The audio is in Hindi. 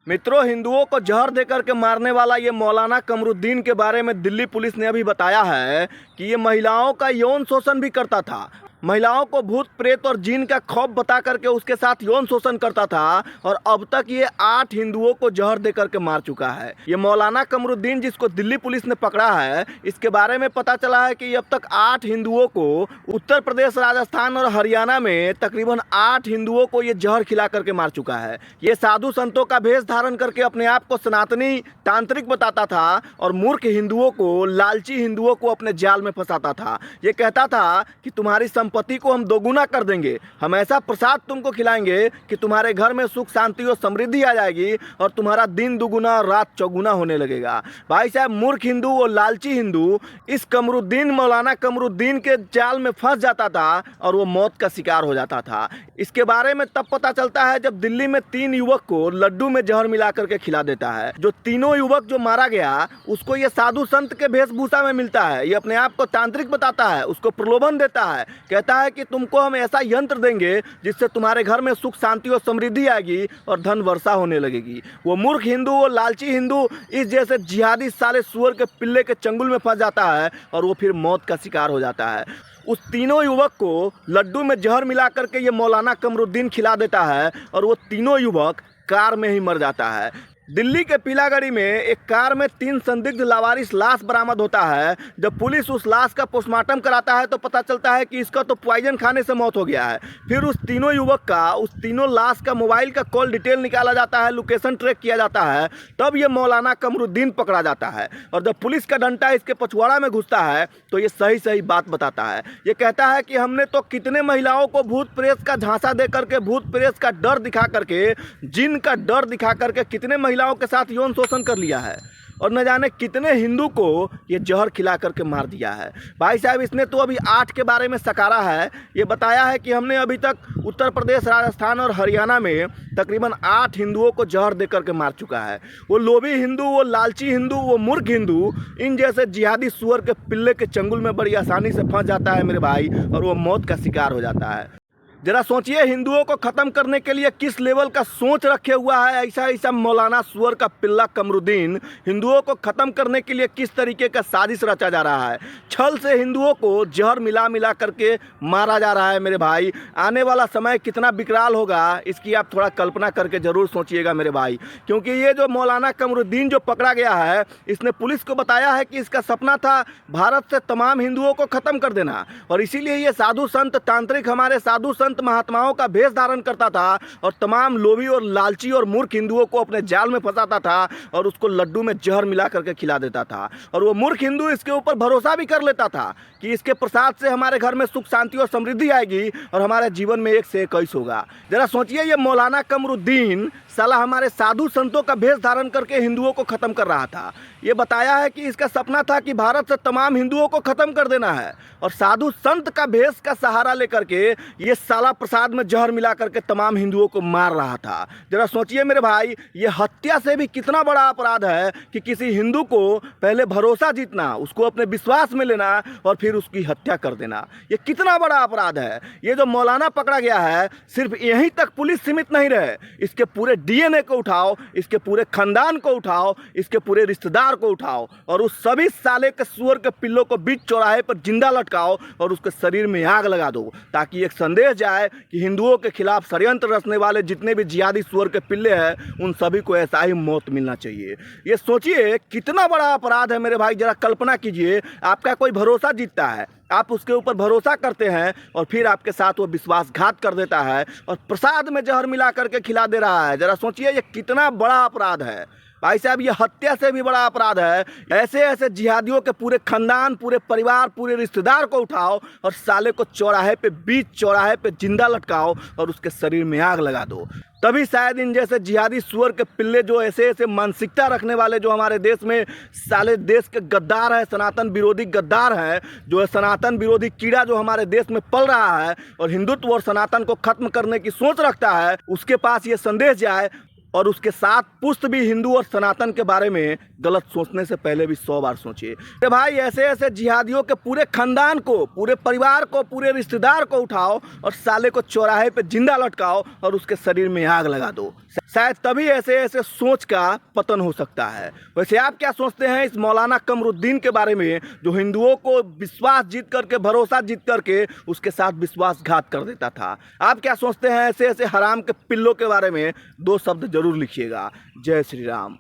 मित्रों, हिंदुओं को जहर देकर के मारने वाला ये मौलाना कमरुद्दीन के बारे में दिल्ली पुलिस ने अभी बताया है कि ये महिलाओं का यौन शोषण भी करता था। महिलाओं को भूत प्रेत और जिन का खौफ बता करके उसके साथ यौन शोषण करता था और अब तक ये 8 हिंदुओं को जहर दे करके मार चुका है। ये मौलाना कमरुद्दीन जिसको दिल्ली पुलिस ने पकड़ा है, इसके बारे में पता चला है कि अब तक 8 हिंदुओं को उत्तर प्रदेश, राजस्थान और हरियाणा में तकरीबन 8 हिंदुओं को ये जहर खिला करके मार चुका है। ये साधु संतों का भेष धारण करके अपने आप को सनातनी तांत्रिक बताता था और मूर्ख हिंदुओं को, लालची हिंदुओं को अपने जाल में फंसाता था। ये कहता था कि तुम्हारी संपत्ति को हम दोगुना कर देंगे, हम ऐसा प्रसाद तुमको खिलाएंगे कि तुम्हारे घर में सुख शांति और समृद्धि आ जाएगी और तुम्हारा दिन दुगुना और रात चौगुना होने लगेगा। भाई साहब, मूर्ख हिंदू और लालची हिंदू इस कमरुद्दीन, मौलाना कमरुद्दीन के जाल में फंस जाता था और वो मौत का शिकार हो जाता था। इसके बारे में तब पता चलता है जब दिल्ली में 3 युवक को लड्डू में जहर मिला करके खिला देता है। जो तीनों युवक जो मारा गया, उसको ये साधु संत के वेशभूषा में मिलता है। ये अपने आप को तांत्रिक बताता है, उसको प्रलोभन देता है, कहता है कि तुमको हम ऐसा यंत्र देंगे जिससे तुम्हारे घर में सुख शांति और समृद्धि आएगी और धन वर्षा होने लगेगी। वो मूर्ख हिंदू, वो लालची हिंदू इस जैसे जिहादी साले सुअर के पिल्ले के चंगुल में फंस जाता है और वो फिर मौत का शिकार हो जाता है। उस तीनों युवक को लड्डू में जहर मिला करके ये मौलाना कमरुद्दीन खिला देता है और वो तीनों युवक कार में ही मर जाता है। दिल्ली के पीलागढ़ी में एक कार में 3 संदिग्ध लावारिस लाश बरामद होता है। जब पुलिस उस लाश का पोस्टमार्टम कराता है तो पता चलता है कि इसका तो पॉइजन खाने से मौत हो गया है। फिर उस तीनों युवक का, उस तीनों लाश का मोबाइल का कॉल डिटेल निकाला जाता है, लोकेशन ट्रैक किया जाता है, तब ये मौलाना कमरुद्दीन पकड़ा जाता है। और जब पुलिस का डंडा इसके पछवाड़ा में घुसता है तो ये सही सही बात बताता है। ये कहता है कि हमने तो कितने महिलाओं को भूत प्रेत का झांसा दे करके, भूत प्रेत का डर दिखा करके, जिन का डर दिखा करके कितने महिलाओं के साथ यौन शोषण कर लिया है और न जाने कितने हिंदू को ये जहर खिला करके मार दिया है। भाई साहब, इसने तो अभी 8 के बारे में सकारा है। ये बताया है कि हमने अभी तक उत्तर प्रदेश, राजस्थान और हरियाणा में तकरीबन 8 हिंदुओं को जहर दे करके मार चुका है। वो लोभी हिंदू, वो लालची हिंदू, वो मूर्ख हिंदू इन जैसे जिहादी सुअर के पिल्ले के चंगुल में बड़ी आसानी से फंस जाता है मेरे भाई, और वो मौत का शिकार हो जाता है। जरा सोचिए, हिंदुओं को खत्म करने के लिए किस लेवल का सोच रखे हुआ है ऐसा मौलाना सुअर का पिल्ला कमरुद्दीन। हिंदुओं को खत्म करने के लिए किस तरीके का साजिश रचा जा रहा है। छल से हिंदुओं को जहर मिला करके मारा जा रहा है मेरे भाई। आने वाला समय कितना विकराल होगा, इसकी आप थोड़ा कल्पना करके ज़रूर सोचिएगा मेरे भाई। क्योंकि ये जो मौलाना कमरुद्दीन जो पकड़ा गया है, इसने पुलिस को बताया है कि इसका सपना था भारत से तमाम हिंदुओं को ख़त्म कर देना, और इसीलिए ये साधु संत तांत्रिक, हमारे साधु संत महात्माओं का भेष धारण करता था और तमाम लोभी और लालची और मूर्ख हिंदुओं को अपने जाल में फंसाता था और उसको लड्डू में जहर मिला करके खिला देता था। और वो मूर्ख हिंदू इसके ऊपर भरोसा भी कर लेता था कि इसके प्रसाद से हमारे घर में सुख शांति और समृद्धि आएगी और हमारे जीवन में 1 से 21 होगा। जरा सोचिए, ये मौलाना कमरुद्दीन साला हमारे साधु संतों का भेष धारण करके हिंदुओं को खत्म कर रहा था। ये बताया है कि इसका सपना था कि भारत से तमाम हिंदुओं को खत्म कर देना है, और साधु संत का भेष का सहारा लेकर के ये साला प्रसाद में जहर मिला करके तमाम हिंदुओं को मार रहा था। जरा सोचिए मेरे भाई, ये हत्या से भी कितना बड़ा अपराध है कि किसी हिंदू को पहले भरोसा जीतना, उसको अपने विश्वास में लेना और फिर उसकी हत्या कर देना। ये कितना बड़ा अपराध है। ये जो मौलाना पकड़ा गया है, सिर्फ यहीं तक पुलिस सीमित नहीं रहे, इसके पूरे डीएनए को उठाओ, इसके पूरे खानदान को उठाओ, इसके पूरे रिश्तेदार को उठाओ और उस सभी साले के सुअर के पिल्लों को बीच चौराहे पर जिंदा लटकाओ और उसके शरीर में आग लगा दो, ताकि एक संदेश जाए कि हिंदुओं के खिलाफ षड्यंत्र रचने वाले जितने भी जिहादी सुअर के पिल्ले हैं, उन सभी को ऐसा ही मौत मिलना चाहिए। ये सोचिए कितना बड़ा अपराध है मेरे भाई। जरा कल्पना कीजिए, आपका कोई भरोसा जीतता है, आप उसके ऊपर भरोसा करते हैं और फिर आपके साथ वो विश्वासघात कर देता है और प्रसाद में जहर मिला करके खिला दे रहा है। जरा सोचिए ये कितना बड़ा अपराध है भाई साहब। ये हत्या से भी बड़ा अपराध है। ऐसे ऐसे जिहादियों के पूरे खानदान, पूरे परिवार, पूरे रिश्तेदार को उठाओ और साले को चौराहे पे, बीच चौराहे पे जिंदा लटकाओ और उसके शरीर में आग लगा दो। तभी शायद इन जैसे जिहादी सुअर के पिल्ले, जो ऐसे ऐसे मानसिकता रखने वाले, जो हमारे देश में साले देश के गद्दार हैं, सनातन विरोधी गद्दार हैं, जो है सनातन विरोधी कीड़ा जो हमारे देश में पल रहा है और हिंदुत्व और सनातन को खत्म करने की सोच रखता है, उसके पास ये संदेश जाए और उसके साथ पुष्ट भी हिंदू और सनातन के बारे में गलत सोचने से पहले भी 100 बार सोचिए। तो भाई ऐसे ऐसे जिहादियों के पूरे खानदान को, पूरे परिवार को, पूरे रिश्तेदार को उठाओ और साले को चौराहे पे जिंदा लटकाओ और उसके शरीर में आग लगा दो। शायद तभी ऐसे ऐसे सोच का पतन हो सकता है। वैसे आप क्या सोचते हैं इस मौलाना कमरुद्दीन के बारे में, जो हिंदुओं को विश्वास जीत करके, भरोसा जीत करके उसके साथ विश्वासघात कर देता था? आप क्या सोचते हैं ऐसे ऐसे हराम के पिल्लों के बारे में? 2 शब्द जरूर लिखिएगा। जय श्री राम।